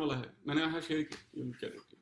वाला है, मैंने यहाँ शेयर किया, you can it.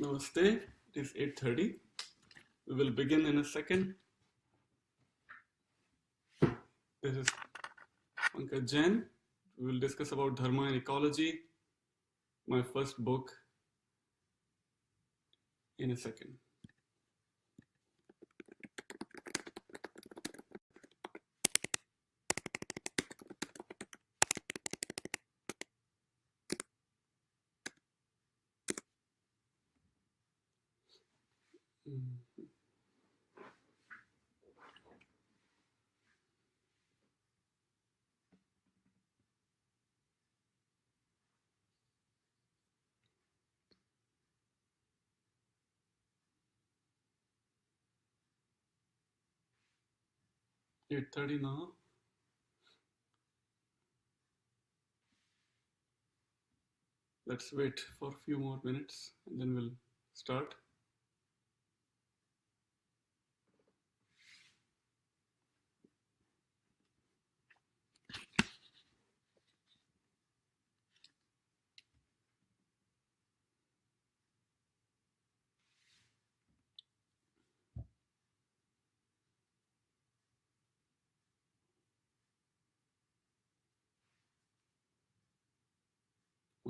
Namaste, it is 8:30. We will begin in a second. This is Pankaj Jain. We will discuss about Dharma and Ecology, my first book, in a second. Mm. 8:30 now. Let's wait for a few more minutes and then we'll start.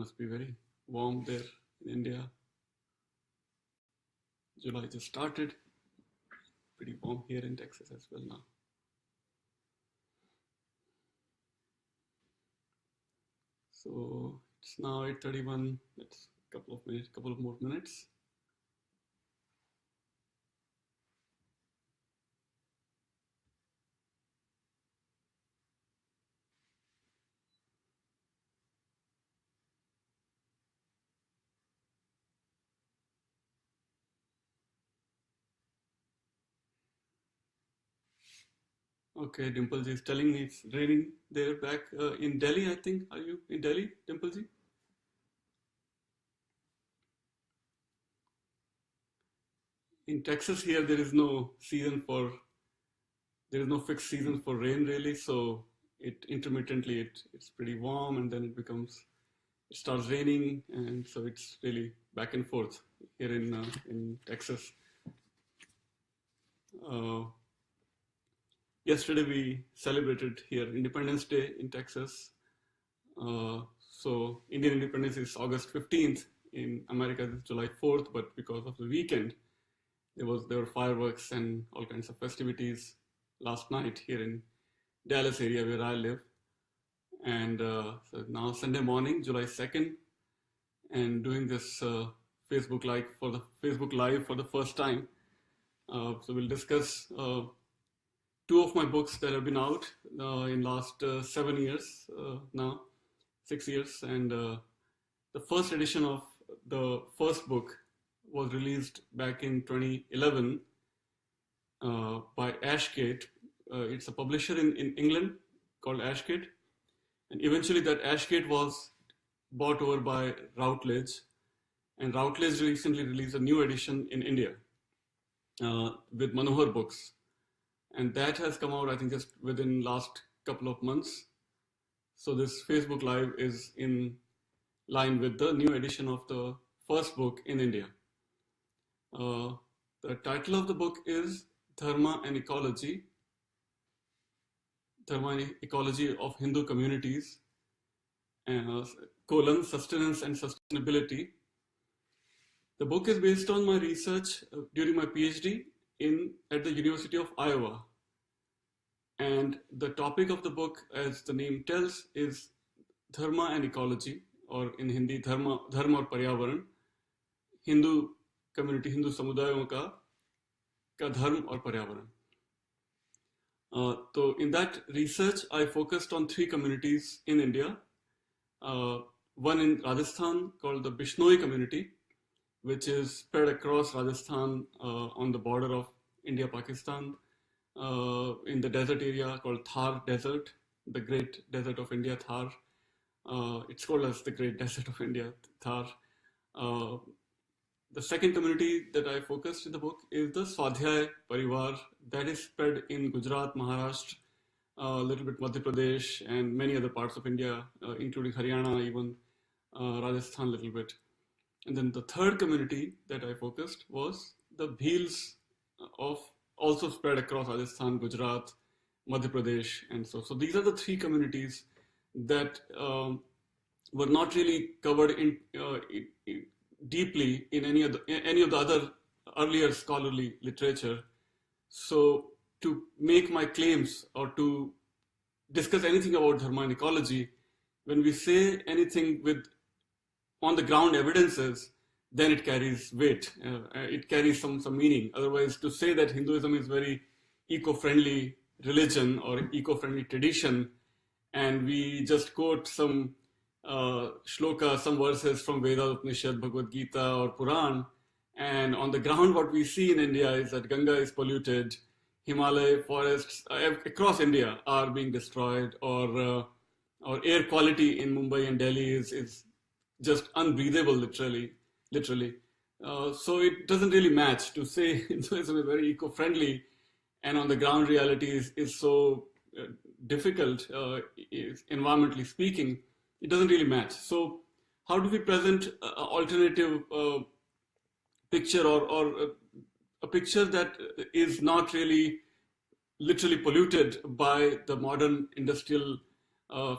Must be very warm there in India. July just started. Pretty warm here in Texas as well now. So it's now 8:31. That's a couple of more minutes. Okay, Dimpleji is telling me it's raining there back in Delhi, I think. Are you in Delhi, Dimpleji? In Texas here, there is no fixed season for rain really. So it's pretty warm and then it starts raining. And so it's really back and forth here in Texas. Yesterday we celebrated here Independence Day in Texas. So Indian independence is August 15th. In America, it's July 4th, but because of the weekend, there were fireworks and all kinds of festivities last night here in Dallas area where I live. And so now Sunday morning, July 2nd, and doing this Facebook Live for the first time. So we'll discuss two of my books that have been out in last 7 years now, 6 years, and the first edition of the first book was released back in 2011 by Ashgate. It's a publisher in England called Ashgate, and eventually that Ashgate was bought over by Routledge, and Routledge recently released a new edition in India with Manohar Books, and that has come out, I think, just within last couple of months. So this Facebook Live is in line with the new edition of the first book in India. The title of the book is Dharma and Ecology, Dharma and Ecology of Hindu Communities, Sustenance and Sustainability. The book is based on my research during my PhD at the University of Iowa. And the topic of the book, as the name tells, is Dharma and Ecology, or in Hindi, Dharma और पर्यावरण, Hindu community, Hindu समुदायों का धर्म और पर्यावरण. So in that research, I focused on 3 communities in India. One in Rajasthan called the Bishnoi community, which is spread across Rajasthan on the border of India-Pakistan, in the desert area called Thar Desert, the Great Desert of India, Thar. It's called as the Great Desert of India, Thar. The second community that I focused in the book is the Swadhyay Parivar, that is spread in Gujarat, Maharashtra, a little bit Madhya Pradesh, and many other parts of India, including Haryana, even Rajasthan a little bit. And then the third community that I focused was the Bhils, also spread across Rajasthan, Gujarat, Madhya Pradesh, and so these are the 3 communities that were not really covered deeply in any of the other earlier scholarly literature. So to make my claims or to discuss anything about Dharma and ecology, when we say anything with on the ground evidences, then it carries weight. It carries some meaning. Otherwise, to say that Hinduism is very eco-friendly religion or eco-friendly tradition, and we just quote some shloka, some verses from Veda, Upanishad, Bhagavad Gita, or Puran, and on the ground what we see in India is that Ganga is polluted, Himalaya forests across India are being destroyed, or air quality in Mumbai and Delhi is just unbreathable, literally. So it doesn't really match to say Hinduism is very eco-friendly, and on the ground reality is so difficult, environmentally speaking. It doesn't really match. So how do we present an alternative picture, or a picture that is not really literally polluted by the modern industrial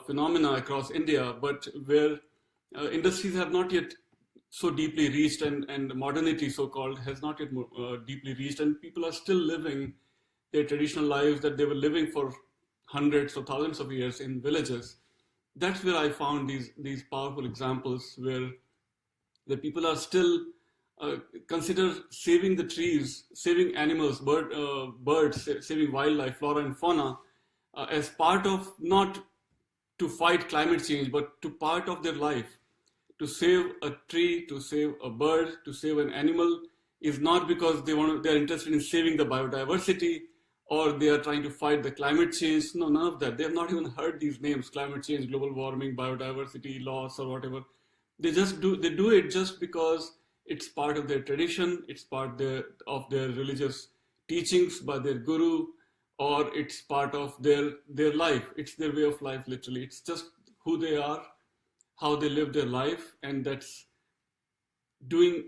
phenomena across India, but where industries have not yet so deeply reached, and modernity, so-called, has not yet deeply reached, and people are still living their traditional lives that they were living for hundreds or thousands of years in villages. That's where I found these powerful examples where the people are still consider saving the trees, saving animals, birds, saving wildlife, flora and fauna as part of, not to fight climate change, but to part of their life. To save a tree, to save a bird, to save an animal is not because they're interested in saving the biodiversity, or they are trying to fight the climate change. No, none of that. They have not even heard these names: climate change, global warming, biodiversity loss, or whatever. They do it just because it's part of their tradition, it's part of their religious teachings by their guru, or it's part of their life. It's their way of life, literally. It's just who they are, how they live their life, and that's doing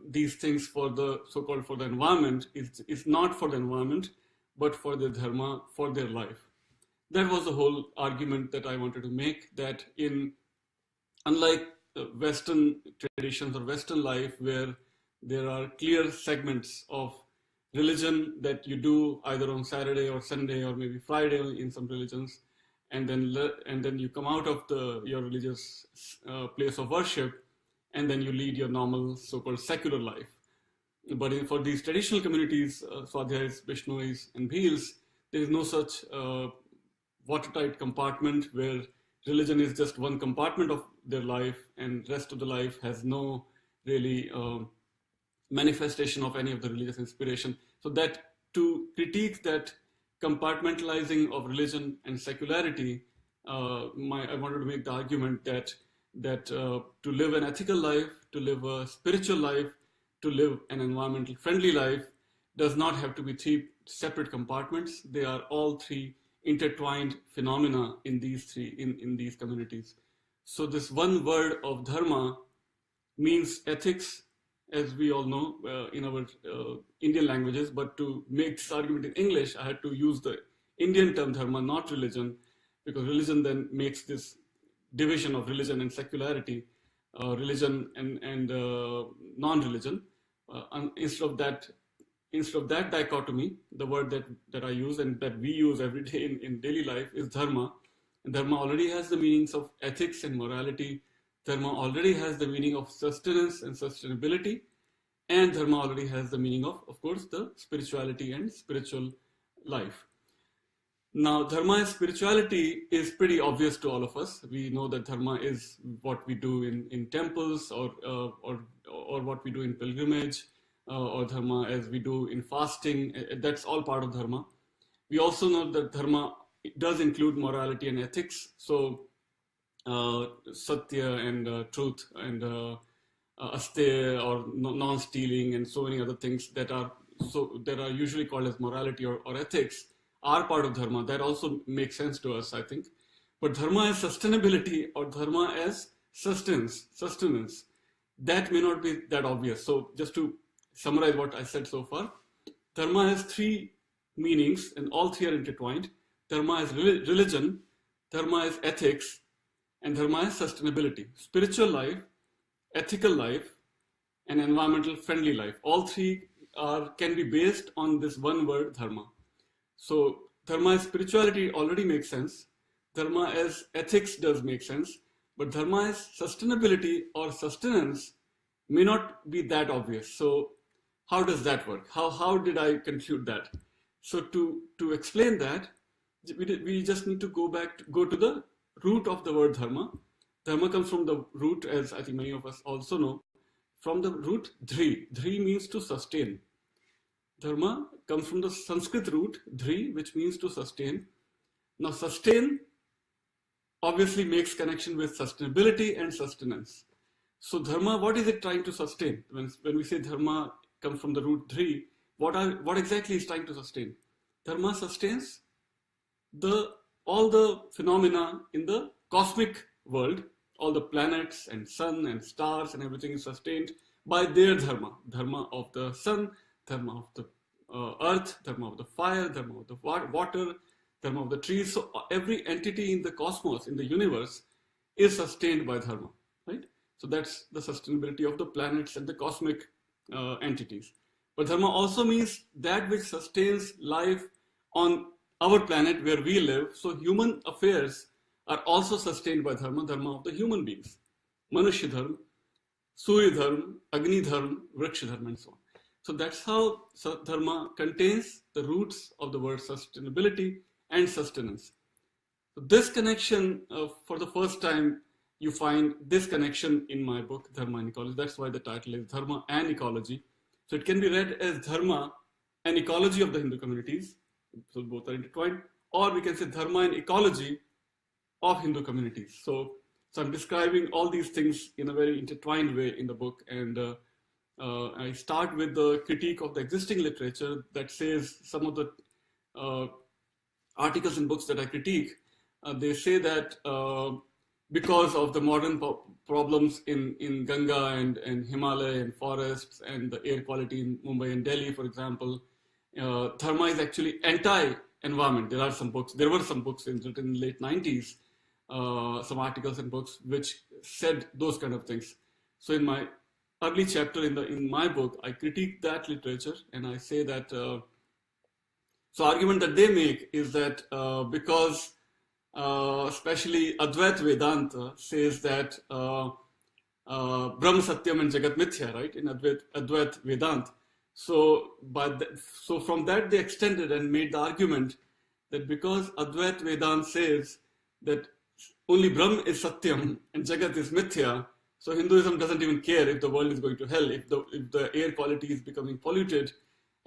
these things for the so-called for the environment is not for the environment, but for their dharma, for their life. That was the whole argument that I wanted to make, that unlike Western traditions or Western life, where there are clear segments of religion that you do either on Saturday or Sunday or maybe Friday in some religions, and then you come out of your religious place of worship, and then you lead your normal so-called secular life. But for these traditional communities, Swadhyayas, Bishnois, and Bhils, There is no such watertight compartment where religion is just one compartment of their life and rest of the life has no really manifestation of any of the religious inspiration. So that to critique that compartmentalizing of religion and secularity, I wanted to make the argument that to live an ethical life, to live a spiritual life, to live an environmental friendly life does not have to be three separate compartments. They are all three intertwined phenomena in these communities. So this one word of dharma means ethics, as we all know in our Indian languages. But to make this argument in English, I had to use the Indian term dharma, not religion, because religion then makes this division of religion and secularity, religion and non-religion. Instead of that dichotomy, the word that I use and that we use every day in daily life is dharma. And dharma already has the meanings of ethics and morality. Dharma already has the meaning of sustenance and sustainability. And dharma already has the meaning of course, the spirituality and spiritual life. Now, dharma and spirituality is pretty obvious to all of us. We know that dharma is what we do in temples or what we do in pilgrimage, or dharma as we do in fasting. That's all part of dharma. We also know that dharma does include morality and ethics. So satya and truth and asteya or non-stealing and so many other things that are usually called as morality or ethics are part of dharma. That also makes sense to us, I think. But dharma as sustainability or dharma as sustenance, that may not be that obvious. So just to summarize what I said so far, dharma has three meanings and all three are intertwined. Dharma is religion, dharma is ethics, and dharma is sustainability. Spiritual life, ethical life, and environmental friendly life. All three can be based on this one word, dharma. So dharma as spirituality already makes sense. Dharma as ethics does make sense. But dharma as sustainability or sustenance may not be that obvious. So how does that work? How did I conclude that? So to explain that, we just need to go to the root of the word dharma. Dharma comes from the root, as I think many of us also know, from the root dhri. Dhri means to sustain. Dharma comes from the Sanskrit root dhri, which means to sustain. Now, sustain obviously makes connection with sustainability and sustenance. So, dharma, what is it trying to sustain? When we say dharma comes from the root dhri, what exactly is trying to sustain? Dharma sustains all the phenomena in the cosmic world. All the planets and sun and stars and everything is sustained by their dharma. Dharma of the sun, dharma of the earth, dharma of the fire, dharma of the water, dharma of the trees. So every entity in the cosmos, in the universe, is sustained by dharma, right? So that's the sustainability of the planets and the cosmic entities. But dharma also means that which sustains life on our planet where we live. So human affairs are also sustained by dharma of the human beings. Manushya dharma, Surya dharma, Agni dharma, Vriksha dharma, and so on. So that's how dharma contains the roots of the word sustainability and sustenance. So this connection, for the first time, you find this connection in my book, Dharma and Ecology. That's why the title is Dharma and Ecology. So it can be read as Dharma and Ecology of the Hindu communities. So both are intertwined. Or we can say Dharma and Ecology of Hindu communities. So I'm describing all these things in a very intertwined way in the book. And I start with the critique of the existing literature that says some of the articles and books that I critique, they say that because of the modern problems in Ganga and Himalaya and forests and the air quality in Mumbai and Delhi, for example, Dharma is actually anti-environment. There were some books written in the late 90s, some articles and books which said those kind of things. So in my early chapter in my book, I critique that literature and I say that, so argument that they make is that because especially Advaita Vedanta says that Brahma Satyam and Jagat Mithya, right, in Advaita Vedanta. So from that they extended and made the argument that because Advait Vedanta says that only Brahm is Satyam and Jagat is Mithya, so Hinduism doesn't even care if the world is going to hell, if the air quality is becoming polluted,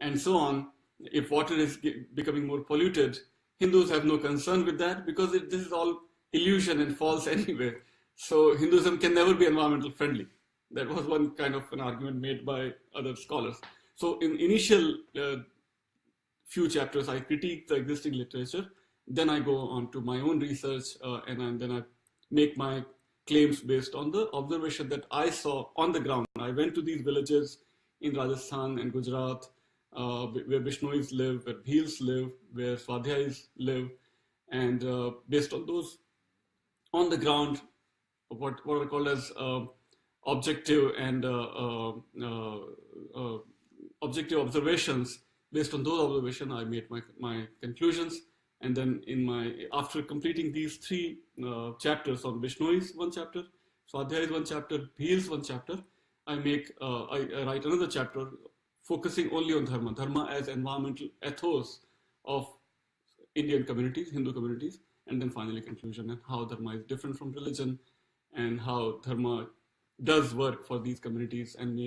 and so on, if water is becoming more polluted. Hindus have no concern with that because this is all illusion and false anyway. So Hinduism can never be environmental friendly. That was one kind of an argument made by other scholars. So in initial few chapters, I critique the existing literature. Then I go on to my own research, and then I make my claims based on the observation that I saw on the ground. I went to these villages in Rajasthan and Gujarat, where Bishnois live, where Bhils live, where Swadhyayis live, and based on those on the ground, what are called as objective and objective observations. Based on those observations, I made my conclusions. And then after completing these three chapters on Bishnois, one chapter, Swadhyayis, one chapter, Bhils, one chapter, I write another chapter focusing only on Dharma as environmental ethos of Indian communities, Hindu communities, and then finally conclusion and how Dharma is different from religion and how Dharma does work for these communities and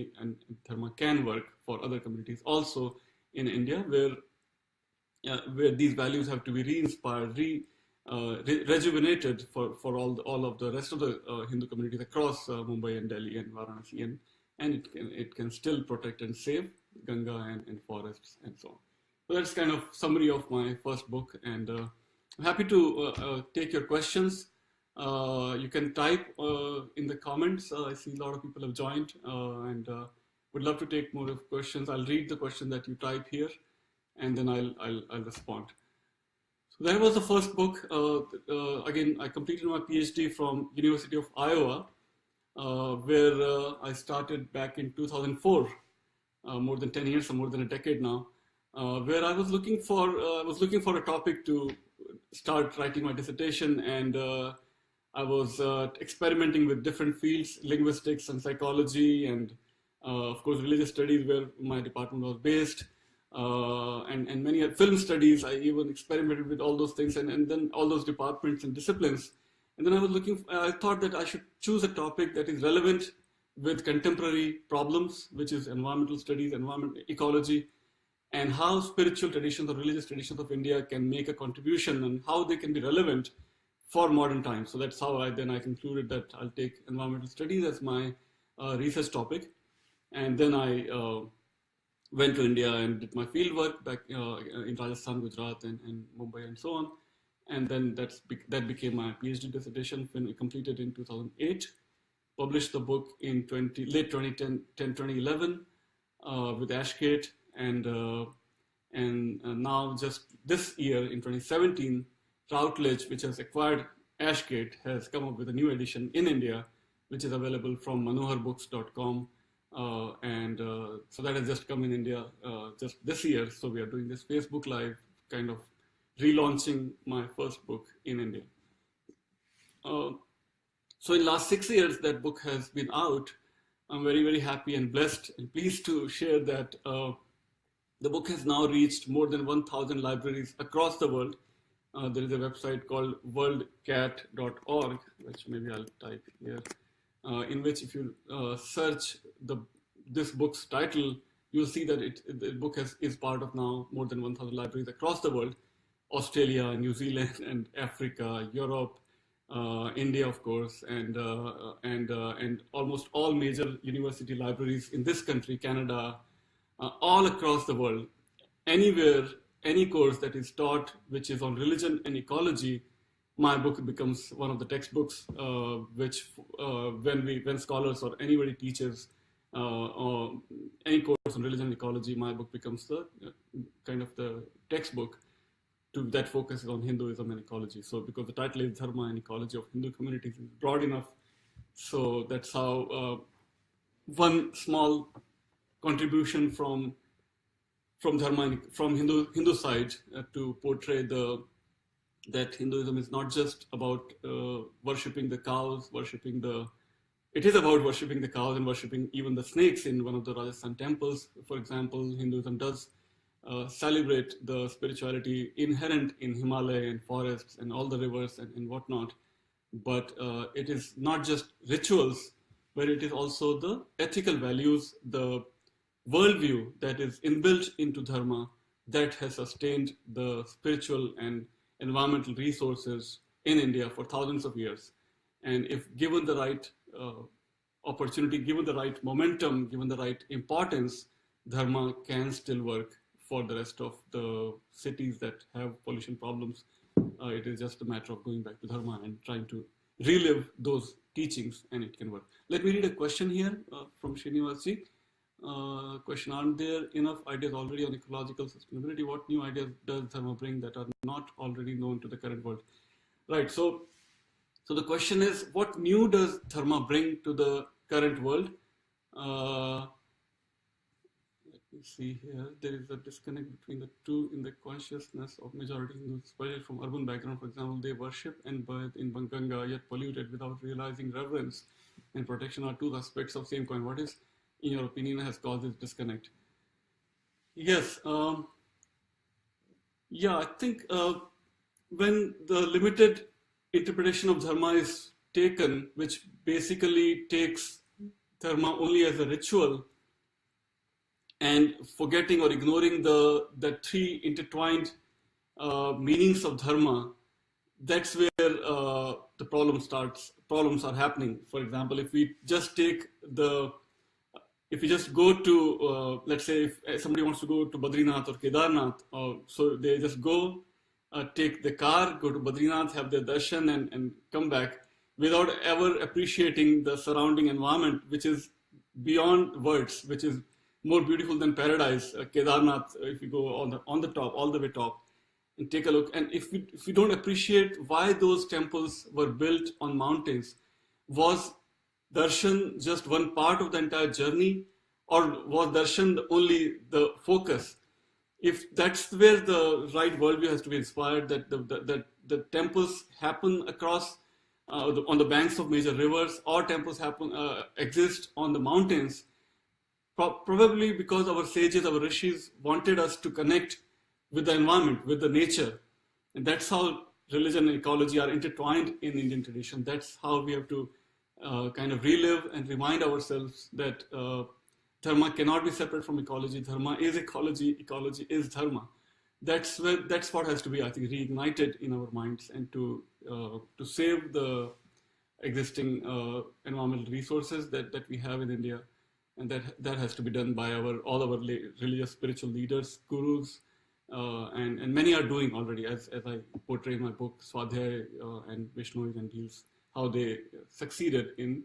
Dharma can work for other communities also in India, where these values have to be re-inspired, rejuvenated for all of the rest of the Hindu communities across Mumbai and Delhi and Varanasi, and it can still protect and save Ganga and forests and so on. So that's kind of summary of my first book, and I'm happy to take your questions. You can type in the comments. I see a lot of people have joined, and would love to take more of questions. I'll read the question that you type here, and then I'll respond. So that was the first book. Again, I completed my PhD from University of Iowa, where I started back in 2004, more than 10 years, or more than a decade now, where I was looking for a topic to start writing my dissertation, and I was experimenting with different fields, linguistics and psychology, and of course religious studies, where my department was based. And many film studies. I even experimented with all those things, and then all those departments and disciplines. And then I thought that I should choose a topic that is relevant with contemporary problems, which is environmental studies, environment ecology, and how spiritual traditions or religious traditions of India can make a contribution and how they can be relevant for modern times. So that's how I concluded that I'll take environmental studies as my research topic. And then I went to India and did my field work back in Rajasthan, Gujarat, and Mumbai, and so on. And then that became my PhD dissertation, completed in 2008. Published the book in late 2011 with Ashgate, and now just this year in 2017, Routledge, which has acquired Ashgate, has come up with a new edition in India, which is available from manoharbooks.com. So that has just come in India just this year. So we are doing this Facebook Live, kind of relaunching my first book in India. So in the last 6 years that book has been out, I'm very, very happy and blessed and pleased to share that the book has now reached more than 1,000 libraries across the world. There is a website called worldcat.org, which maybe I'll type here, in which if you search this book's title, you'll see that the book is part of now more than 1,000 libraries across the world: Australia, New Zealand, and Africa, Europe, India, of course, and almost all major university libraries in this country, Canada, all across the world. Anywhere, any course that is taught which is on religion and ecology, my book becomes one of the textbooks, which when scholars or anybody teaches any course on religion and ecology, my book becomes the kind of the textbook that focuses on Hinduism and ecology. So because the title is Dharma and Ecology of Hindu Communities, is broad enough. So that's how one small contribution from Dharma, from Hindu side, to portray that Hinduism is not just about worshipping the cows, it is about worshipping the cows and worshipping even the snakes in one of the Rajasthan temples. For example, Hinduism does celebrate the spirituality inherent in Himalaya and forests and all the rivers and whatnot. But it is not just rituals, but it is also the ethical values, the worldview that is inbuilt into Dharma that has sustained the spiritual and environmental resources in India for thousands of years. And if given the right opportunity, given the right momentum, given the right importance, Dharma can still work for the rest of the cities that have pollution problems. It is just a matter of going back to Dharma and trying to relive those teachings, and it can work. Let me read a question here from Srinivas. Question: aren't there enough ideas already on ecological sustainability? What new ideas does Dharma bring that are not already known to the current world? Right. So the question is, what new does Dharma bring to the current world? Let me see here. There is a disconnect between the two in the consciousness of majority Hindus, especially from urban background. For example, they worship and bathe in Ganga, yet polluted without realizing reverence and protection are two aspects of same coin. What is, in your opinion, has caused this disconnect? Yes. Yeah, I think when the limited interpretation of Dharma is taken, which basically takes Dharma only as a ritual and forgetting or ignoring the three intertwined meanings of Dharma, that's where the problem starts. Problems are happening. For example, if we just go to, let's say, if somebody wants to go to Badrinath or Kedarnath, so they just go, take the car, go to Badrinath, have their darshan and come back without ever appreciating the surrounding environment, which is beyond words, which is more beautiful than paradise. Kedarnath, if you go on the top, all the way top, and take a look. And if we don't appreciate why those temples were built on mountains, was darshan just one part of the entire journey, or was darshan only the focus? If that's where the right worldview has to be inspired, that the temples happen across on the banks of major rivers, or temples exist on the mountains, probably because our sages, our rishis wanted us to connect with the environment, with the nature. And that's how religion and ecology are intertwined in Indian tradition. That's how we have to kind of relive and remind ourselves that Dharma cannot be separate from ecology. Dharma is ecology. Ecology is Dharma. That's what has to be, I think, reignited in our minds, and to save the existing environmental resources that we have in India, and that has to be done by all our religious spiritual leaders, gurus, and many are doing already, as I portray in my book Swadhyay and Vishnois and Deals, how they succeeded in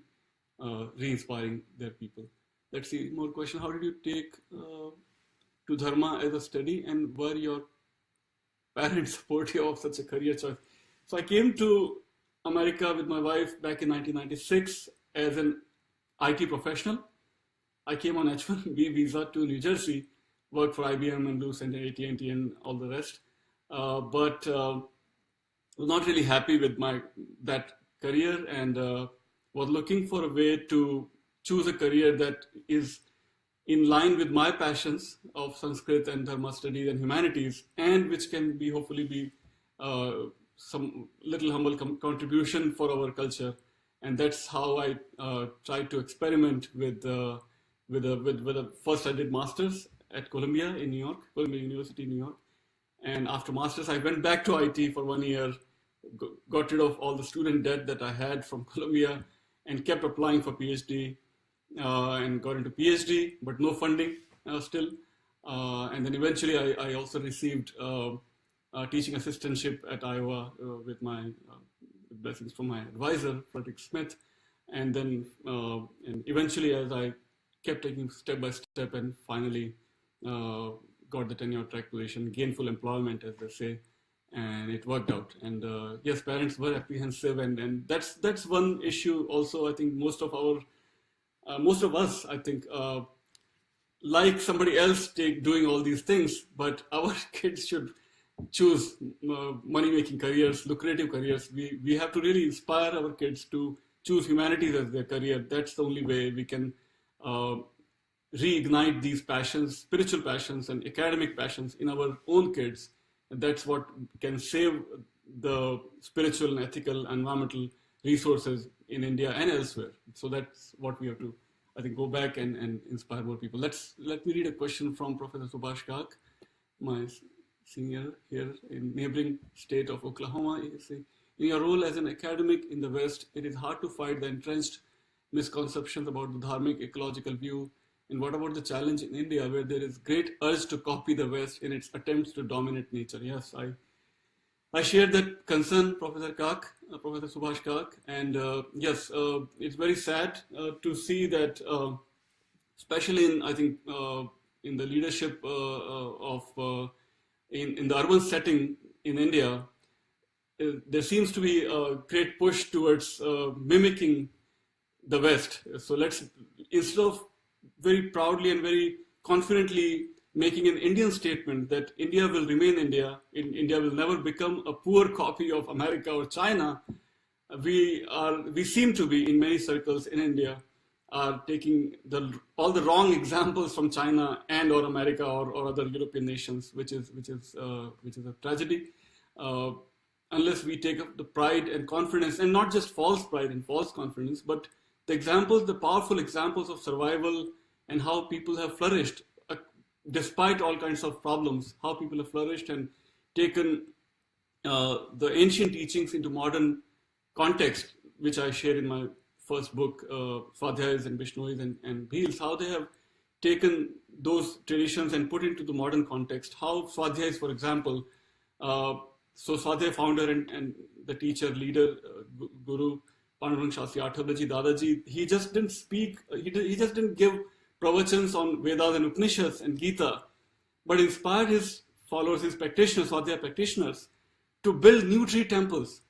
re-inspiring their people. Let's see, more question. How did you take to Dharma as a study, and were your parents supportive of such a career choice? So I came to America with my wife back in 1996 as an IT professional. I came on H-1B visa to New Jersey, worked for IBM and Lucent and AT&T and all the rest, but was not really happy with that career, and was looking for a way to choose a career that is in line with my passions of Sanskrit and Dharma studies and humanities, and which can hopefully be some little humble contribution for our culture. And that's how I tried to experiment with first I did masters at Columbia in New York, Columbia University in New York. And after masters, I went back to IT for 1 year, got rid of all the student debt that I had from Columbia, and kept applying for PhD, and got into PhD, but no funding still. And then eventually I also received a teaching assistantship at Iowa with my blessings from my advisor, Frederick Smith. And then and eventually, as I kept taking step by step, and finally got the tenure track position, gainful employment, as they say, and it worked out. And yes, parents were apprehensive, and that's one issue also. I think most of us, I think, like somebody else doing all these things, but our kids should choose money-making careers, lucrative careers. We have to really inspire our kids to choose humanities as their career. That's the only way we can reignite these passions, spiritual passions and academic passions in our own kids. And that's what can save the spiritual and ethical environmental resources in India and elsewhere. So that's what we have to, I think, go back and inspire more people. Let me read a question from Professor Subhash Kak, my senior here in neighboring state of Oklahoma. He say, in your role as an academic in the West, it is hard to fight the entrenched misconceptions about the dharmic ecological view. And what about the challenge in India, where there is great urge to copy the West in its attempts to dominate nature? Yes, I share that concern, Professor Kak, Professor Subhash Kak. And yes, it's very sad to see that, especially in, I think, in the leadership in the urban setting in India, there seems to be a great push towards mimicking the West. So let's, instead of very proudly and very confidently making an Indian statement that India will remain India, India will never become a poor copy of America or China, we seem to be in many circles in India are taking all the wrong examples from China and or America or other European nations, which is a tragedy. Unless we take up the pride and confidence, and not just false pride and false confidence, but the examples, the powerful examples of survival and how people have flourished despite all kinds of problems, how people have flourished and taken the ancient teachings into modern context, which I share in my first book, Swadhyayas and Bishnois and Bheels, how they have taken those traditions and put into the modern context. How Swadhyayas, for example, so Swadhyay founder and the teacher, leader, Guru Pandurang Shastri Atharvaji Dadaji, he just didn't speak, he just didn't give pravachans on Vedas and Upanishads and Gita, but inspired his followers, his practitioners, Swadhyaya practitioners, to build new tree temples.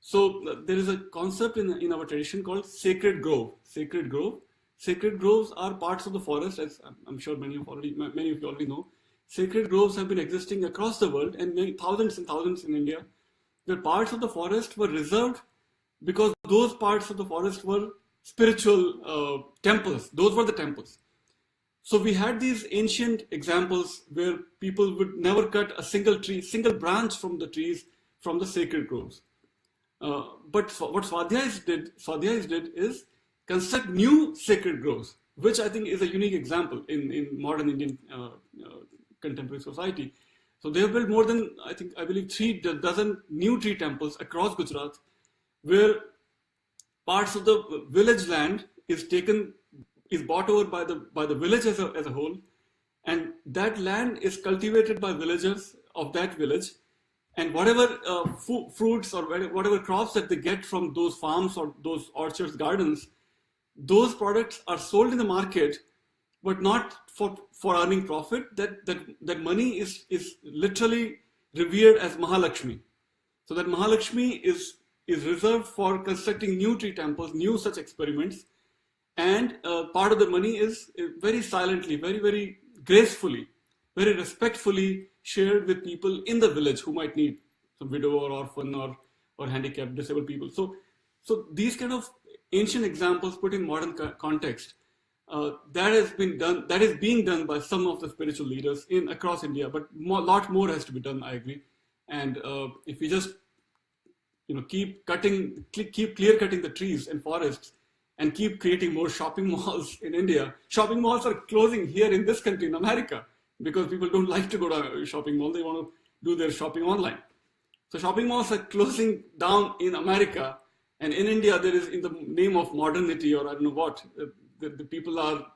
So there is a concept in our tradition called sacred grove. Sacred grove. Sacred groves are parts of the forest, as I'm sure many of you already know. Sacred groves have been existing across the world, and thousands and thousands in India. The parts of the forest were reserved because those parts of the forest were spiritual temples. Those were the temples. So we had these ancient examples where people would never cut a single branch from the trees from the sacred groves. But what Swadhyayas did is construct new sacred groves, which I think is a unique example in modern Indian contemporary society. So they have built more than, I believe 3 dozen new tree temples across Gujarat, where parts of the village land is bought over by the village as a whole, and that land is cultivated by villagers of that village, and whatever fruits or whatever crops that they get from those farms or those orchards, gardens, those products are sold in the market, but not for earning profit. That money is literally revered as Mahalakshmi. So that Mahalakshmi is reserved for constructing new tree temples, new such experiments, and part of the money is very silently, very, very gracefully, very respectfully shared with people in the village who might need, some widow or orphan or handicapped, disabled people. So these kind of ancient examples put in modern context, that is being done by some of the spiritual leaders across India, but a lot more has to be done, I agree. And if we just keep clear cutting the trees and forests and keep creating more shopping malls in India. Shopping malls are closing here in this country, in America, because people don't like to go to a shopping mall. They want to do their shopping online. So shopping malls are closing down in America, and in India there is, in the name of modernity or I don't know what, the people are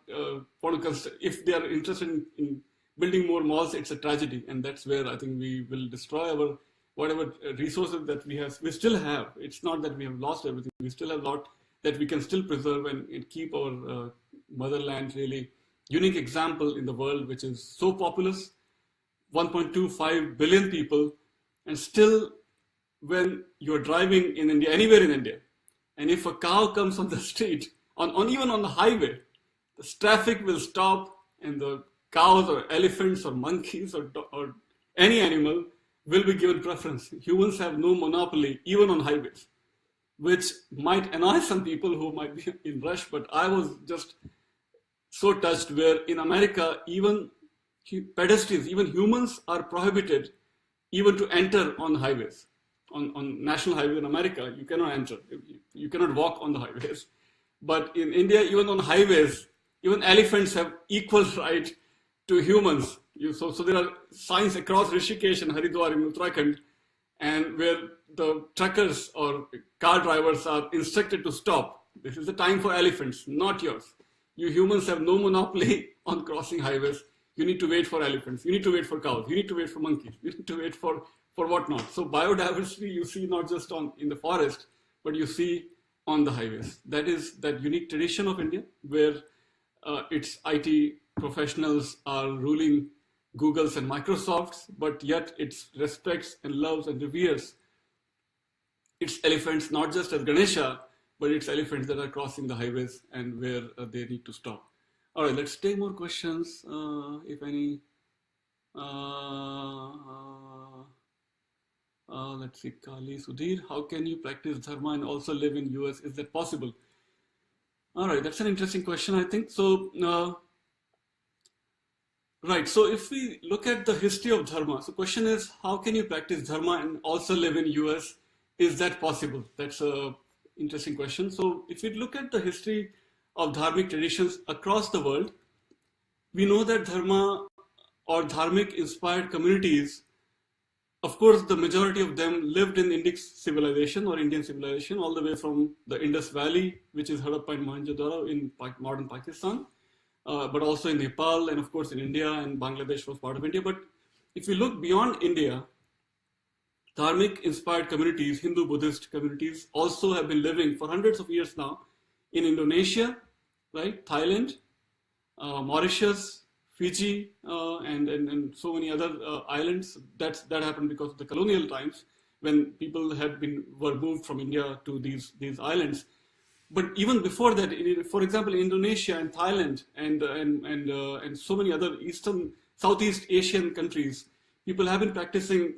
if they are interested in building more malls, it's a tragedy, and that's where I think we will destroy our whatever resources that we have. We still have. It's not that we have lost everything. We still have a lot that we can still preserve and keep our motherland really unique example in the world, which is so populous, 1.25 billion people, and still when you're driving in India, anywhere in India, and if a cow comes on the street, even on the highway, the traffic will stop, and the cows or elephants or monkeys or any animal will be given preference. Humans have no monopoly, even on highways, which might annoy some people who might be in rush, but I was just so touched where in America, even pedestrians, even humans are prohibited even to enter on highways. On national highway in America, you cannot enter. You cannot walk on the highways. But in India, even on highways, even elephants have equal right to humans. So there are signs across Rishikesh and Haridwar in Uttarakhand, and where the truckers or car drivers are instructed to stop. This is the time for elephants, not yours. You humans have no monopoly on crossing highways. You need to wait for elephants. You need to wait for cows. You need to wait for monkeys. You need to wait for whatnot. So biodiversity you see not just in the forest, but you see on the highways. That is that unique tradition of India where its IT professionals are ruling Googles and Microsofts, but yet it respects and loves and reveres its elephants, not just as Ganesha, but its elephants that are crossing the highways and where they need to stop. All right, let's take more questions, if any. Let's see, Kali, Sudhir, how can you practice Dharma and also live in US? Is that possible? All right, that's an interesting question, I think. So, right, so if we look at the history of Dharma, so the question is, how can you practice Dharma and also live in US? Is that possible? That's a interesting question. So if we look at the history of Dharmic traditions across the world, we know that Dharma or Dharmic inspired communities, of course, the majority of them lived in Indic civilization or Indian civilization, all the way from the Indus Valley, which is Harappa and Mohenjo-daro in modern Pakistan, but also in Nepal and of course in India, and Bangladesh was part of India. But if we look beyond India, Dharmic inspired communities, Hindu Buddhist communities, also have been living for hundreds of years now in Indonesia, right? Thailand, Mauritius, Fiji, and so many other islands. That happened because of the colonial times when people were moved from India to these islands. But even before that, for example, Indonesia and Thailand and so many other Southeast Asian countries, people have been practicing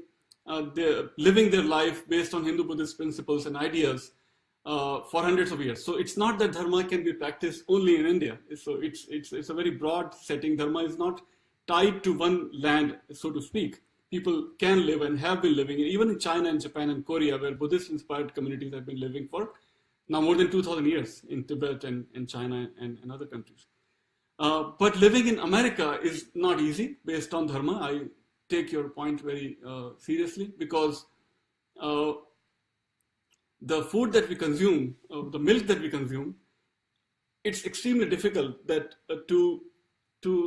living their life based on Hindu Buddhist principles and ideas for hundreds of years. So it's not that Dharma can be practiced only in India. So it's a very broad setting. Dharma is not tied to one land, so to speak. People can live and have been living, even in China and Japan and Korea, where Buddhist-inspired communities have been living for now more than 2,000 years in Tibet and China and other countries. But living in America is not easy based on Dharma. I take your point very seriously because the food that we consume, the milk that we consume, it's extremely difficult that to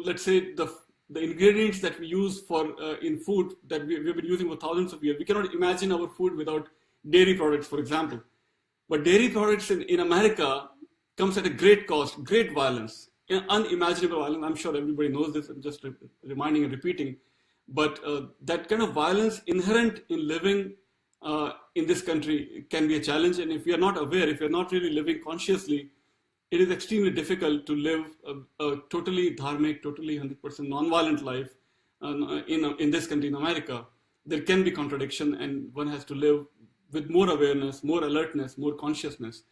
let's say the ingredients that we use for in food that we've been using for thousands of years. We cannot imagine our food without dairy products, for example. But dairy products in America comes at a great cost, great violence, unimaginable violence. I'm sure everybody knows this. I'm just reminding and repeating. But that kind of violence inherent in living in this country can be a challenge. And if we are not aware, if we are not really living consciously, it is extremely difficult to live a totally dharmic, totally 100% non-violent life in this country, in America. There can be contradiction, and one has to live with more awareness, more alertness, more consciousness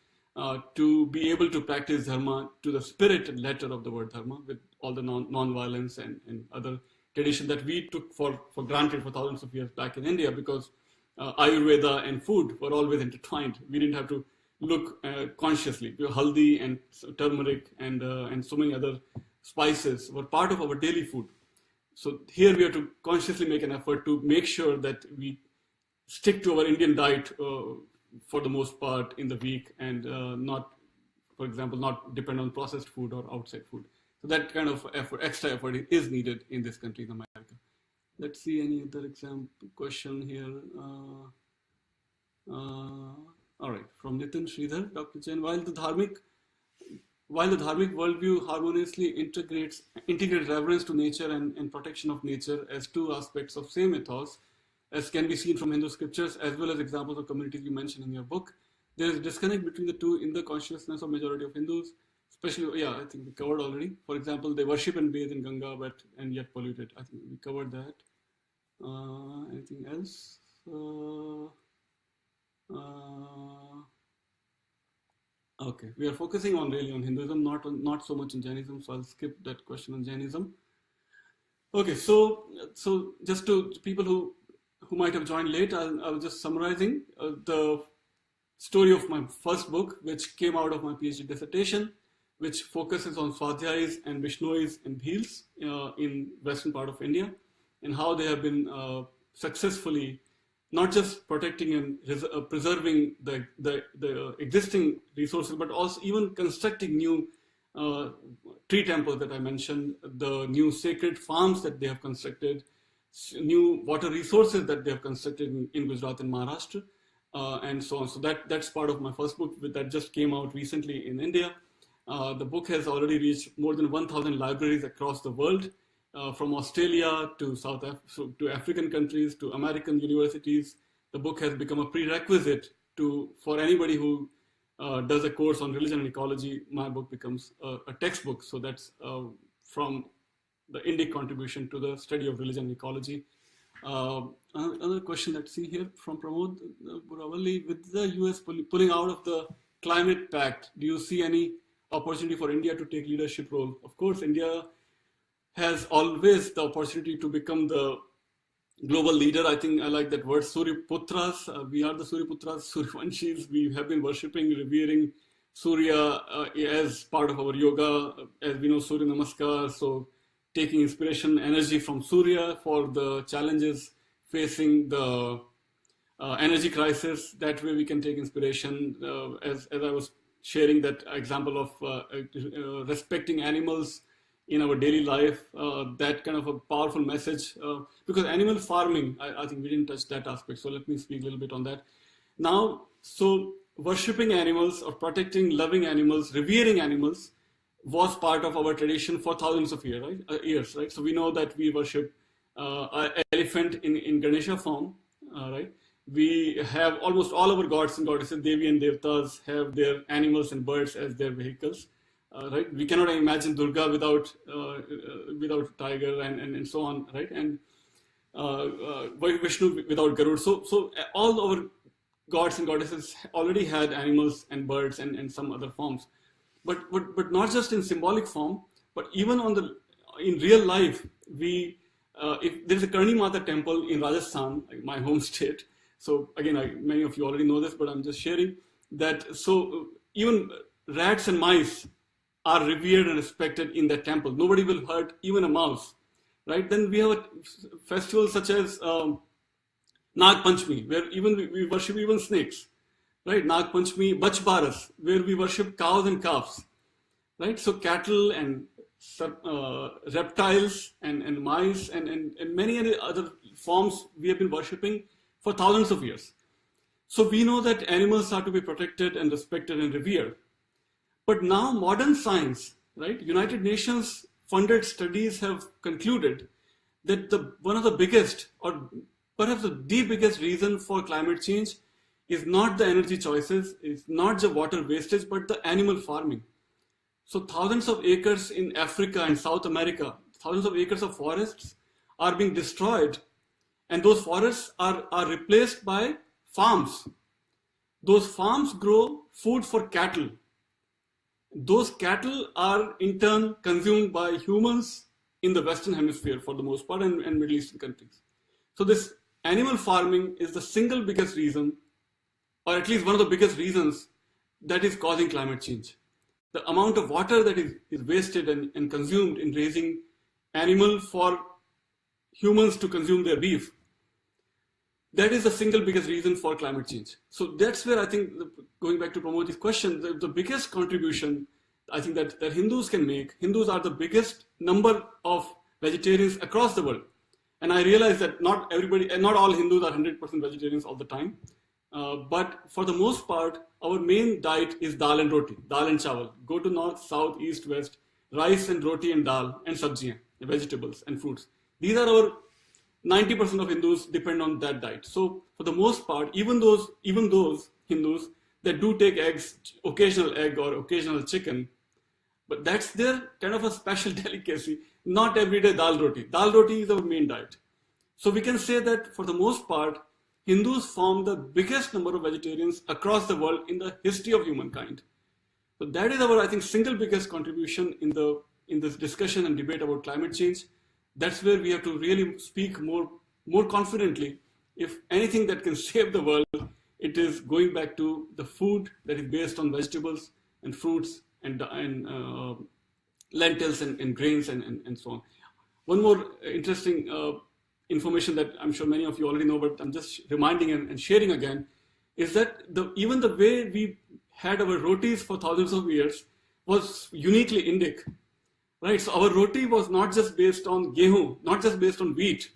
to be able to practice Dharma to the spirit and letter of the word Dharma, with all the non-violence and other tradition that we took for granted for thousands of years back in India, because Ayurveda and food were always intertwined. We didn't have to look consciously. Haldi and turmeric and so many other spices were part of our daily food. So here we have to consciously make an effort to make sure that we stick to our Indian diet for the most part in the week, and not, for example, not depend on processed food or outside food. So that kind of effort, extra effort, is needed in this country, in America. Let's see any other example question here. All right, from Nitin Sridhar, Dr. Jain, while the dharmic worldview harmoniously integrates reverence to nature and protection of nature as two aspects of same ethos, as can be seen from Hindu scriptures, as well as examples of communities you mentioned in your book, there is a disconnect between the two in the consciousness of majority of Hindus, especially, I think we covered already. For example, they worship and bathe in Ganga, and yet polluted. I think we covered that. Anything else? Okay, we are focusing on really on Hinduism, not so much on Jainism. So I'll skip that question on Jainism. Okay, so just to people who might have joined late, I was just summarizing the story of my first book, which came out of my PhD dissertation, which focuses on Swadhyayis and Vishnois and Bhils in western part of India, and how they have been successfully not just protecting and preserving the existing resources, but also even constructing new tree temples that I mentioned, the new sacred farms that they have constructed, new water resources that they have constructed in Gujarat and Maharashtra, and so on. So that's part of my first book that just came out recently in India. The book has already reached more than 1,000 libraries across the world, from Australia to to African countries to American universities. The book has become a prerequisite for anybody who does a course on religion and ecology. My book becomes a textbook. So that's from the Indic contribution to the study of religion and ecology. Another question let's see here from Pramod Buravalli. With the US pulling out of the climate pact, do you see any opportunity for India to take leadership role? Of course, India has always the opportunity to become the global leader. I think I like that word, Suryaputras. We are the Suryaputras, Suryavanshis. We have been worshipping, revering Surya as part of our yoga. As we know, Surya Namaskar. So taking inspiration, energy from Surya for the challenges facing the energy crisis. That way we can take inspiration. As I was sharing that example of respecting animals in our daily life, that kind of a powerful message, because animal farming, I think we didn't touch that aspect, so let me speak a little bit on that. Now, so worshipping animals or protecting, loving animals, revering animals was part of our tradition for thousands of years, right? So we know that we worship an elephant in Ganesha form, right? We have almost all our gods and goddesses, Devi and Devtas, have their animals and birds as their vehicles. Right, we cannot imagine Durga without tiger and so on, right? And Vishnu without Garud. So all our gods and goddesses already had animals and birds and some other forms, but not just in symbolic form, but even in real life. If there is a Karni Mata temple in Rajasthan, my home state. So again, many of you already know this, but I'm just sharing that. So even rats and mice are revered and respected in that temple. Nobody will hurt even a mouse, right? Then we have a festival such as Nag Panchami, where even we worship even snakes, right? Nag Panchami, Bach Baras, where we worship cows and calves, right? So cattle and reptiles and mice and many other forms we have been worshipping for thousands of years. So we know that animals are to be protected and respected and revered. But now modern science, right? United Nations funded studies have concluded that one of the biggest, or perhaps the biggest reason for climate change is not the energy choices, it's not the water wastage, but the animal farming. So thousands of acres in Africa and South America, thousands of acres of forests are being destroyed, and those forests are replaced by farms. Those farms grow food for cattle. Those cattle are in turn consumed by humans in the Western Hemisphere for the most part and Middle Eastern countries. So this animal farming is the single biggest reason, or at least one of the biggest reasons, that is causing climate change. The amount of water that is wasted and consumed in raising animal for humans to consume their beef, that is the single biggest reason for climate change. So that's where I think, going back to Pramod's question, the biggest contribution I think that Hindus can make. Hindus are the biggest number of vegetarians across the world. And I realize that not all Hindus are 100% vegetarians all the time. But for the most part, our main diet is dal and roti, dal and chawal. Go to north, south, east, west, rice and roti and dal and sabjiyan, vegetables and fruits. These are our 90% of Hindus depend on that diet. So for the most part, even those Hindus that do take eggs, occasional egg or occasional chicken, but that's their kind of a special delicacy. Not every day dal roti. Dal roti is our main diet. So we can say that for the most part, Hindus form the biggest number of vegetarians across the world in the history of humankind. that is our, I think, single biggest contribution in this discussion and debate about climate change. That's where we have to really speak more confidently. If anything that can save the world, it is going back to the food that is based on vegetables and fruits and lentils and grains and so on. One more interesting information that I'm sure many of you already know, but I'm just reminding and sharing again, is that even the way we had our rotis for thousands of years was uniquely Indic, right? So our roti was not just based on gehu, not just based on wheat,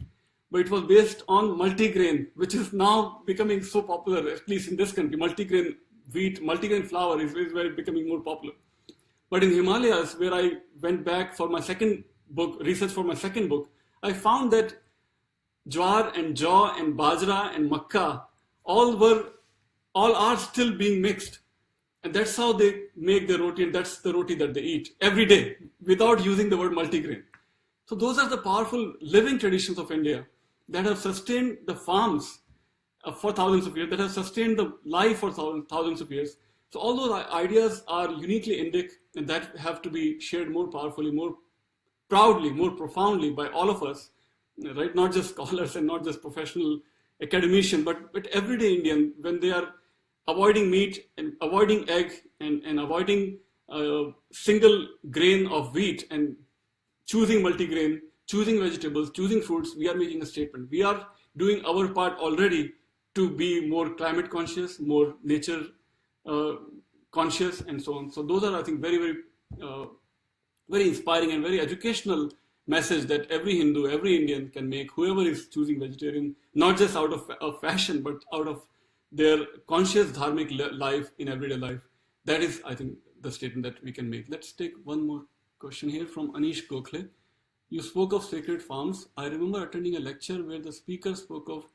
but it was based on multigrain, which is now becoming so popular, at least in this country. Multigrain wheat, multigrain flour is very becoming more popular. But in Himalayas, where I went back for my second book, research for my second book, I found that jowar and jaw and bajra and makka all are still being mixed. And that's how they make the roti, and that's the roti that they eat every day without using the word multigrain. So those are the powerful living traditions of India that have sustained the farms for thousands of years, that have sustained the life for thousands of years. So all those ideas are uniquely Indic, and that have to be shared more powerfully, more proudly, more profoundly by all of us, right? Not just scholars and not just professional academicians, but everyday Indian, when they are avoiding meat and avoiding egg and avoiding single grain of wheat and choosing multigrain, choosing vegetables, choosing fruits, we are making a statement. We are doing our part already to be more climate conscious, more nature conscious, and so on. So those are, I think, very inspiring and very educational message that every Hindu, every Indian can make, whoever is choosing vegetarian, not just out of fashion, but out of their conscious dharmic life in everyday life. That is, I think, the statement that we can make. Let's take one more question here from Anish Gokhale. You spoke of sacred farms. I remember attending a lecture where the speaker spoke of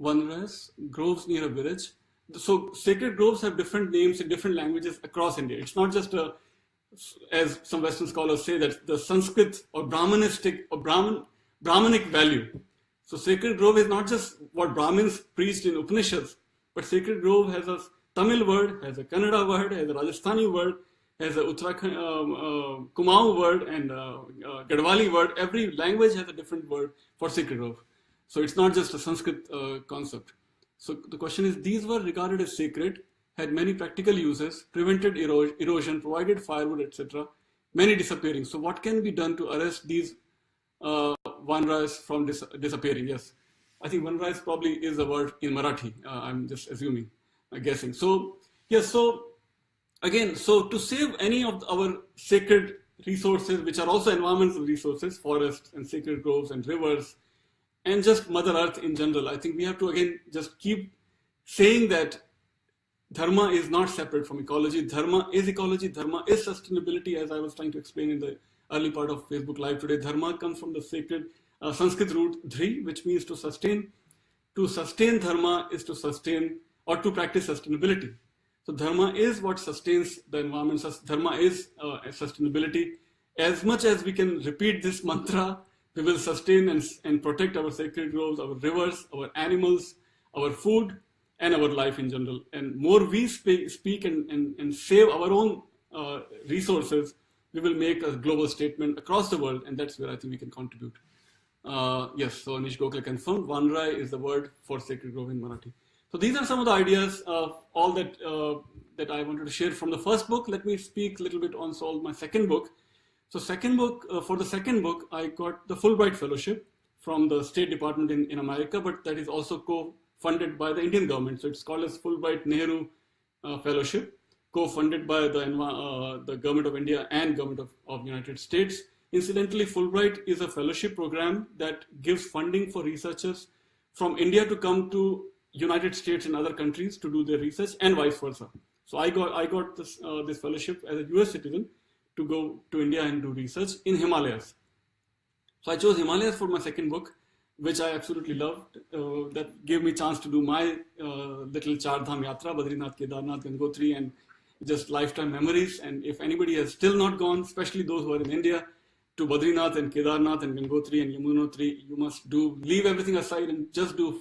vanras, groves near a village. So sacred groves have different names in different languages across India. It's not just as some Western scholars say, that the Sanskrit or Brahmanistic or Brahmanic value. So sacred grove is not just what Brahmins preached in Upanishads, but sacred grove has a Tamil word, has a Kannada word, has a Rajasthani word, has a Uttarakhand Kumaon word and Gadwali word. Every language has a different word for sacred grove. So it's not just a Sanskrit concept. So the question is, these were regarded as sacred, had many practical uses, prevented erosion, provided firewood, etc. Many disappearing. So what can be done to arrest these vanras from disappearing? Yes, I think vanras probably is a word in Marathi. I'm just assuming, guessing. So yes, so again, so to save any of our sacred resources, which are also environmental resources, forests and sacred groves and rivers, and just Mother Earth in general, I think we have to again just keep saying that Dharma is not separate from ecology. Dharma is ecology. Dharma is sustainability, as I was trying to explain in the early part of Facebook Live today. Dharma comes from the sacred Sanskrit root dhri, which means to sustain. To sustain dharma is to sustain or to practice sustainability. So dharma is what sustains the environment. Dharma is sustainability. As much as we can repeat this mantra, we will sustain and protect our sacred groves, our rivers, our animals, our food, and our life in general. And more we speak and save our own resources, we will make a global statement across the world, and that's where I think we can contribute. Yes, so Anish Gokhale confirmed, Vanrai is the word for sacred grove in Marathi. So these are some of the ideas of all that that I wanted to share from the first book. Let me speak a little bit on my second book. So for the second book, I got the Fulbright Fellowship from the State Department in America, but that is also co-funded by the Indian government. So it's called as Fulbright Nehru Fellowship, co-funded by the government of India and government of United States. Incidentally, Fulbright is a fellowship program that gives funding for researchers from India to come to United States and other countries to do their research, and vice versa. So I got this fellowship as a US citizen to go to India and do research in Himalayas. So I chose Himalayas for my second book, which I absolutely loved. That gave me a chance to do my little Char Dham Yatra, Badrinath, Kedarnath, Gangotri, and just lifetime memories. And if anybody has still not gone, especially those who are in India, to Badrinath and Kedarnath and Gangotri and Yamunotri, you must leave everything aside and just do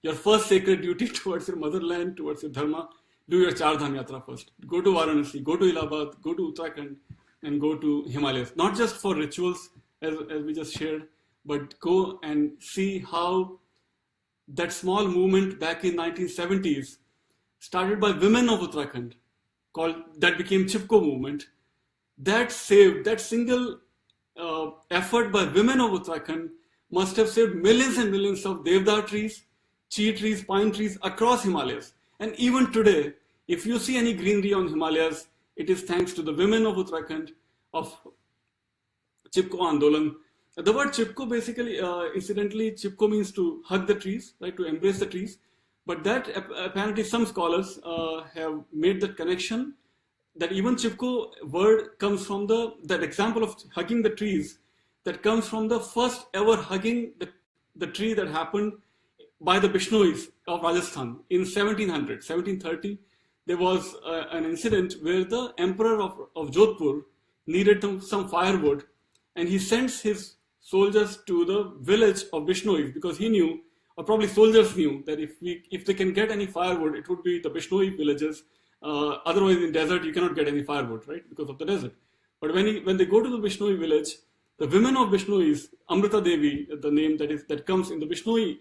your first sacred duty towards your motherland, towards your Dharma, do your Char Dham Yatra first. Go to Varanasi, go to Allahabad, go to Uttarakhand, and go to Himalayas. Not just for rituals, as we just shared, but go and see how that small movement back in 1970s, started by women of Uttarakhand, that became Chipko movement, that saved, that single effort by women of Uttarakhand must have saved millions and millions of Devdar trees, chi trees, pine trees across Himalayas. And even today, if you see any greenery on Himalayas, it is thanks to the women of Uttarakhand, of Chipko Andolan. The word Chipko basically, incidentally, Chipko means to hug the trees, right, to embrace the trees. But that apparently some scholars have made that connection, that even Chipko word comes from that example of hugging the trees, that comes from the first ever hugging the tree that happened by the Bishnois of Rajasthan in 1730. There was an incident where the emperor of Jodhpur needed some firewood, and he sends his soldiers to the village of Bishnois, because he knew, or probably soldiers knew, that if they can get any firewood, it would be the Bishnoi villages. Otherwise, in desert, you cannot get any firewood, right, because of the desert. But when they go to the Bishnoi village, the women of Bishnois, Amrita Devi, the name that comes in the Bishnoi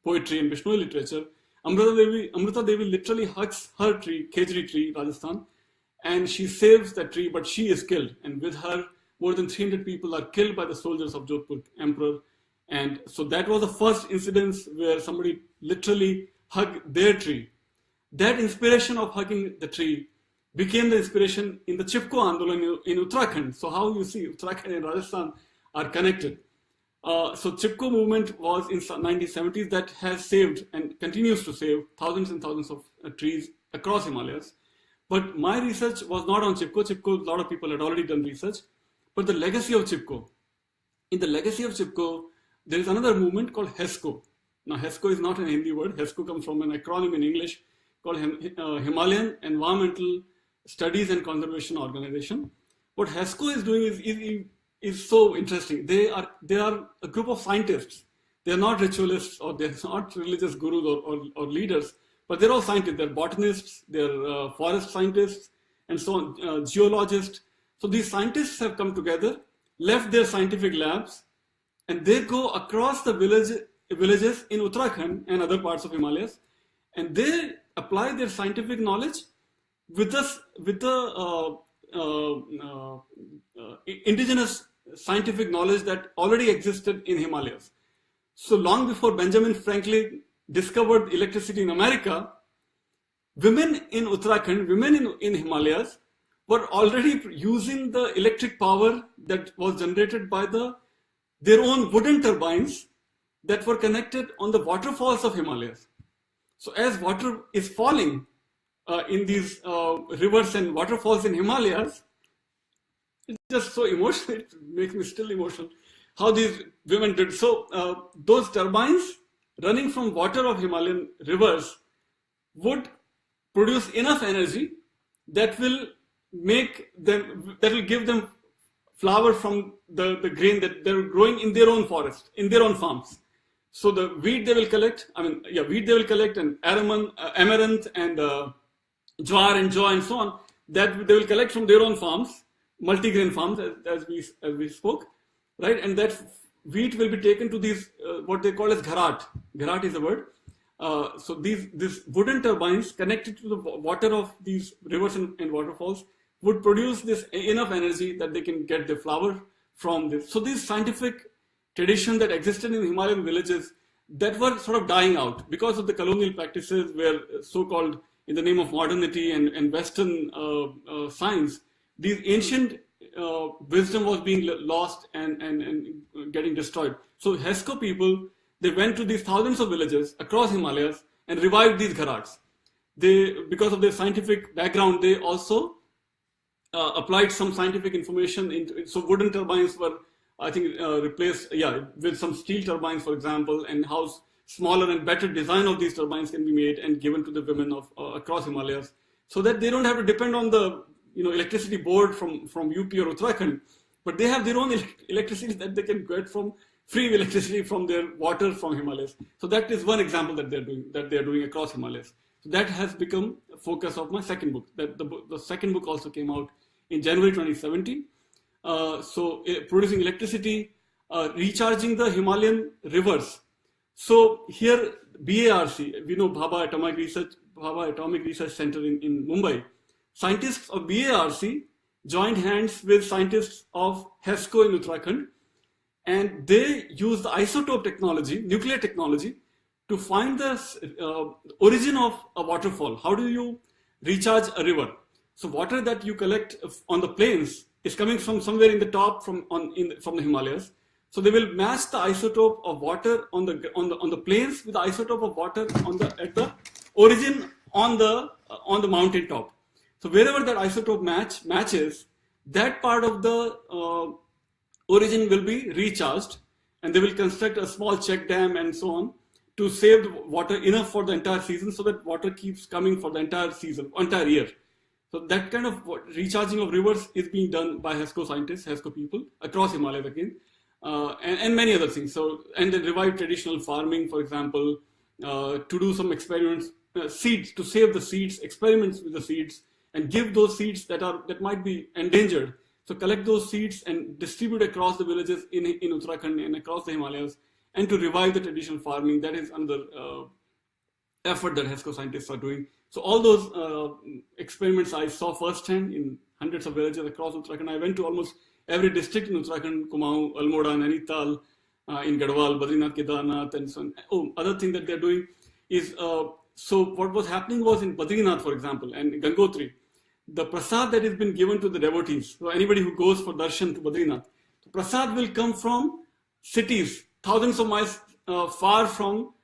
poetry and Bishnoi literature, Amrita Devi literally hugs her tree, Khejri tree, Rajasthan, and she saves that tree, but she is killed. And with her, more than 300 people are killed by the soldiers of Jodhpur emperor. And so that was the first incidence where somebody literally hugged their tree. That inspiration of hugging the tree became the inspiration in the Chipko Andolan in Uttarakhand. So how you see Uttarakhand and Rajasthan are connected. So Chipko movement was in 1970s that has saved and continues to save thousands and thousands of trees across Himalayas. But my research was not on Chipko. A lot of people had already done research. But the legacy of Chipko. In the legacy of Chipko, there is another movement called HESCO. Now, HESCO is not an Hindi word. HESCO comes from an acronym in English called Himalayan Environmental Studies and Conservation Organization. What HESCO is doing is so interesting. They are a group of scientists. They are not ritualists, or they're not religious gurus or leaders, but they're all scientists. They're botanists, they're forest scientists, and so on, geologists. So these scientists have come together, left their scientific labs, and they go across the villages in Uttarakhand and other parts of Himalayas, and they apply their scientific knowledge with the indigenous scientific knowledge that already existed in Himalayas. So long before Benjamin Franklin discovered electricity in America, women in Uttarakhand, women in Himalayas, were already using the electric power that was generated by their own wooden turbines that were connected on the waterfalls of Himalayas. So as water is falling in these rivers and waterfalls in Himalayas, it's just so emotional. It makes me still emotional how these women did. So those turbines running from water of Himalayan rivers would produce enough energy that will give them flour from the grain that they're growing in their own forest, in their own farms. So the wheat they will collect, wheat they will collect, and amaranth and jowar and joy and so on, that they will collect from their own farms, multi-grain farms, as we spoke, right? And that wheat will be taken to these, what they call as gharat. Gharat is the word. So these wooden turbines connected to the water of these rivers and waterfalls would produce this enough energy that they can get the flour from this. So this scientific tradition that existed in Himalayan villages that were sort of dying out because of the colonial practices where so-called in the name of modernity and Western science, these ancient wisdom was being lost and getting destroyed. So HESCO people, they went to these thousands of villages across Himalayas and revived these gharats. Because of their scientific background, they also applied some scientific information into it. So wooden turbines were, I think, replaced, with some steel turbines, for example, and how smaller and better design of these turbines can be made and given to the women of across Himalayas, so that they don't have to depend on the electricity board from UP or Uttarakhand, but they have their own electricity that they can get from free electricity from their water from Himalayas. So that is one example that they're doing across Himalayas. So that has become a focus of my second book. That the second book also came out in January 2017. Producing electricity, recharging the Himalayan rivers. So here BARC, we know Bhabha Atomic Research Center in Mumbai. Scientists of BARC joined hands with scientists of HESCO in Uttarakhand, and they used the isotope technology, nuclear technology, to find the origin of a waterfall. How do you recharge a river? So water that you collect on the plains is coming from somewhere in the top from the Himalayas. So they will match the isotope of water on the plains with the isotope of water at the origin on the mountain top. So wherever that isotope matches, that part of the origin will be recharged, and they will construct a small check dam and so on to save the water enough for the entire season, so that water keeps coming for the entire year. So that kind of recharging of rivers is being done by HESCO scientists, HESCO people across Himalayas again, and many other things. So, and then revive traditional farming, for example, to do some experiments, seeds, to save the seeds, experiments with the seeds, and give those seeds that might be endangered. So collect those seeds and distribute across the villages in Uttarakhand and across the Himalayas, and to revive the traditional farming. That is another effort that HESCO scientists are doing. So all those experiments I saw firsthand in hundreds of villages across Uttarakhand. I went to almost every district in Uttarakhand: Kumaon, Almora, Nainital, in Garhwal, Badrinath, Kedarnath, and so on. Oh, other thing that they're doing is, so what was happening was in Badrinath, for example, and Gangotri, the prasad that has been given to the devotees, so anybody who goes for darshan to Badrinath, the prasad will come from cities, thousands of miles far from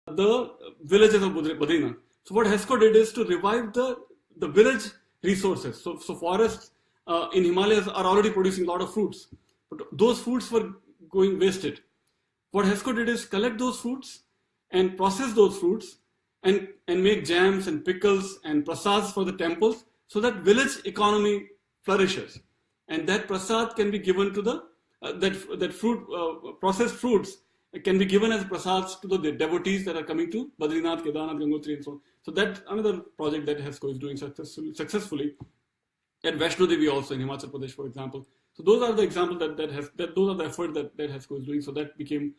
the villages of Badrinath. So what HESCO did is to revive the village resources. So forests in Himalayas are already producing a lot of fruits, but those fruits were going wasted. What HESCO did is collect those fruits and process those fruits and make jams and pickles and prasads for the temples, so that village economy flourishes. And that prasad can be given to processed fruits can be given as prasads to the devotees that are coming to Badrinath, Kedarnath, Gangotri, and so on. So that's another project that HESCO is doing successfully. At Vaishno Devi also in Himachal Pradesh, for example. So those are the examples those are the efforts that HESCO is doing. So that became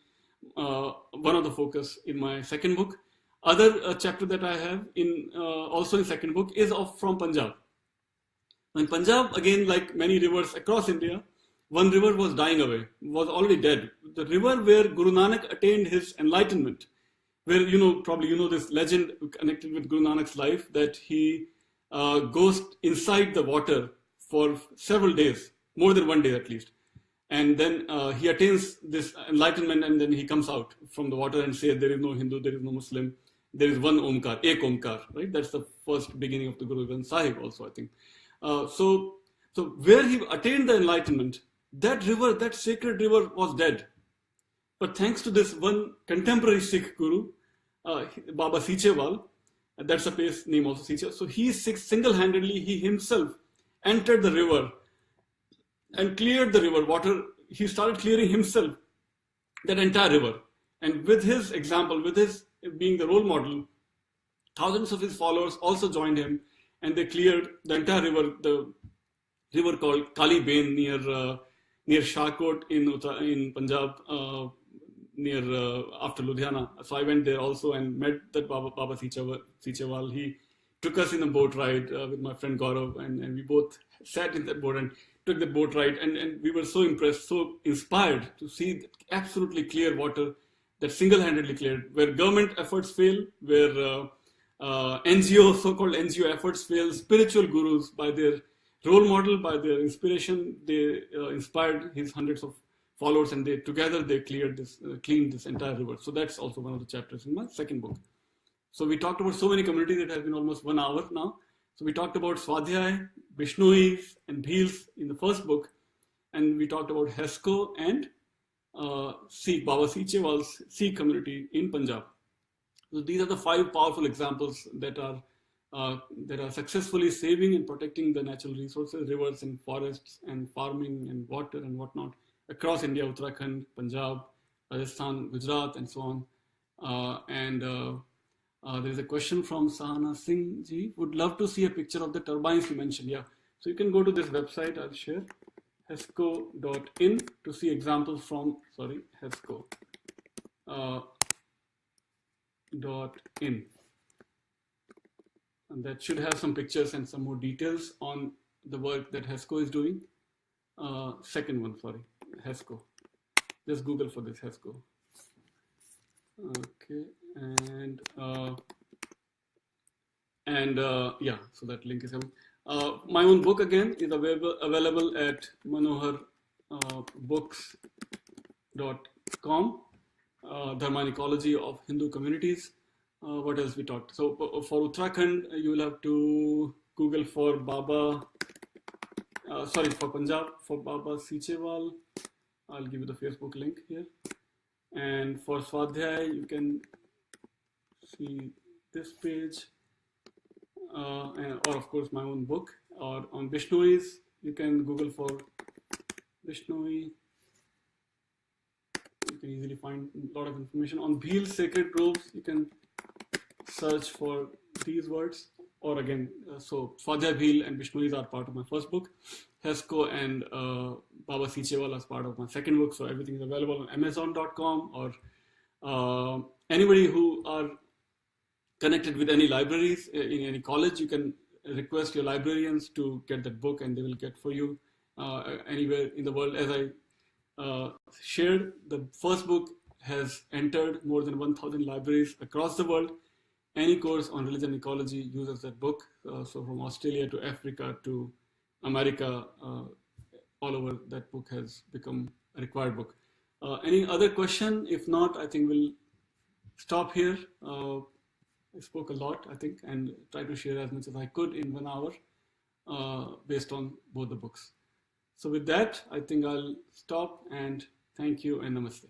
one of the focus in my second book. Other chapter that I have also in second book is from Punjab. In Punjab, again, like many rivers across India, one river was dying away, was already dead. The river where Guru Nanak attained his enlightenment, where probably you know this legend connected with Guru Nanak's life, that he goes inside the water for several days, more than one day at least. And then he attains this enlightenment, and then he comes out from the water and says, there is no Hindu, there is no Muslim, there is one Omkar, Ek Omkar, right? That's the first beginning of the Guru Granth Sahib also, I think. So where he attained the enlightenment, that river, that sacred river was dead. But thanks to this one contemporary Sikh Guru, Baba Sichewal, that's a place name also, Sichewal. So he single-handedly, he himself entered the river and cleared the river water. He started clearing himself, that entire river. And with his example, with his being the role model, thousands of his followers also joined him, and they cleared the entire river, the river called Kali Bain near Shahkot in Punjab, near after Ludhiana. So I went there also and met that Baba Sichewal. He took us in a boat ride with my friend Gaurav, and we both sat in that boat and took the boat ride, and we were so impressed, so inspired to see absolutely clear water that single-handedly cleared, where government efforts fail, where so-called NGO efforts fail, spiritual gurus, by their role model, by their inspiration, they inspired his hundreds of followers, and together they cleaned this entire river. So that's also one of the chapters in my second book. So we talked about so many communities. It has been almost 1 hour now. So we talked about Swadhyay, Bishnois, and Bhils in the first book, and we talked about HESCO and Sikh, Baba Sichewal's Sikh community in Punjab. So these are the 5 powerful examples that are successfully saving and protecting the natural resources, rivers and forests and farming and water and whatnot across India, Uttarakhand, Punjab, Rajasthan, Gujarat, and so on. There is a question from Sahana Singh ji. Would love to see a picture of the turbines you mentioned. Yeah. So you can go to this website. I'll share HESCO.in to see examples from, HESCO. .in, and that should have some pictures and some more details on the work that HESCO is doing. Second one, HESCO. Just Google for this, HESCO. Okay, yeah, so that link is coming. My own book again is available at manoharbooks.com. Dharma and Ecology of Hindu Communities. What else we talked? So for Uttarakhand, you will have to Google for Baba. For Punjab, for Baba Sichewal. I'll give you the Facebook link here. And for Swadhyay, you can see this page, or of course my own book. Or on Bishnois, you can Google for Bishnoi. You can easily find a lot of information. On Bhil Sacred Groves, you can search for these words. Or again, so Swadhyay Bhil and Bishnois are part of my first book. HESCO and Baba Sichewal as part of my second book. So everything is available on Amazon.com, or anybody who are connected with any libraries in any college, you can request your librarians to get that book, and they will get for you anywhere in the world. As I shared, the first book has entered more than 1,000 libraries across the world. Any course on religion ecology uses that book. So from Australia to Africa to America, all over, that book has become a required book. Any other question? If not, I think we'll stop here. I spoke a lot, I think, and tried to share as much as I could in 1 hour based on both the books. So with that, I think I'll stop, and thank you and namaste.